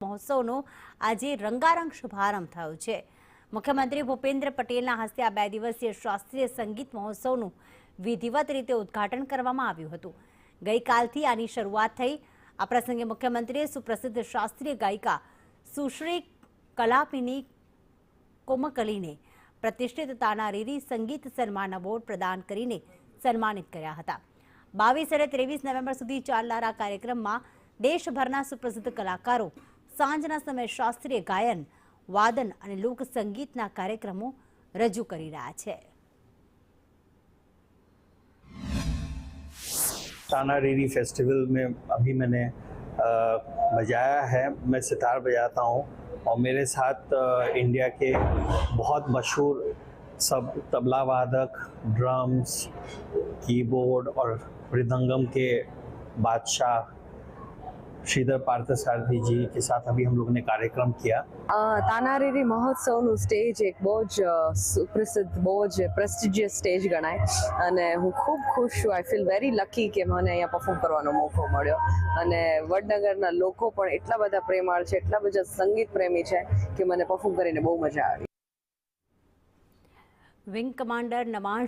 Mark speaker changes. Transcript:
Speaker 1: મહોત્સવનો આજે રંગારંગ શુભારંભ થયો છે। મુખ્યમંત્રી ભૂપેન્દ્ર પટેલના હસ્તે આ 2 દિવસીય શાસ્ત્રીય સંગીત મહોત્સવનું વિધિવત રીતે ઉદ્ઘાટન કરવામાં આવ્યું હતું। ગઈકાલથી આની શરૂઆત થઈ। આ પ્રસંગે મુખ્યમંત્રીએ સુપ્રસિદ્ધ શાસ્ત્રીય ગાયિકા સુશ્રી કલાપિની કોમકલીને પ્રતિષ્ઠિત તાનારીરી સંગીત સન્માન એવોર્ડ પ્રદાન કરીને સન્માનિત કર્યા હતા। 22 અને 23 નવેમ્બર સુધી ચાલનારા કાર્યક્રમમાં દેશભરના સુપ્રસિદ્ધ કલાકારો સાંજના સમયે શાસ્ત્રીય ગાયન, વાદન અને લોક સંગીતના કાર્યક્રમો રજૂ કરી રહ્યા છે।
Speaker 2: तानारीरी फेस्टिवल में अभी मैंने बजाया है। मैं सितार बजाता हूँ और मेरे साथ इंडिया के बहुत मशहूर सब तबला वादक, ड्रम्स, कीबोर्ड और मृदंगम के बादशाह श्रीधर पार्थसारथी जी के साथ अभी हम लोगों ने कार्यक्रम किया।
Speaker 3: તાનારીરી મહોત્સવનું સ્ટેજ એક બહુ જ સુપ્રસિદ્ધ, બહુ જ પ્રેસ્ટિજિયસ સ્ટેજ ગણાય અને હું ખૂબ ખુશ છું। આઈ ફીલ વેરી લકી કે મને અહીંયા પરફોર્મ કરવાનો મોકો મળ્યો અને વડનગરના લોકો પણ એટલા બધા પ્રેમાળ છે, એટલા બધા સંગીત પ્રેમી છે કે મને પરફોર્મ કરીને બહુ મજા આવી।
Speaker 1: Wing commander નવાંશ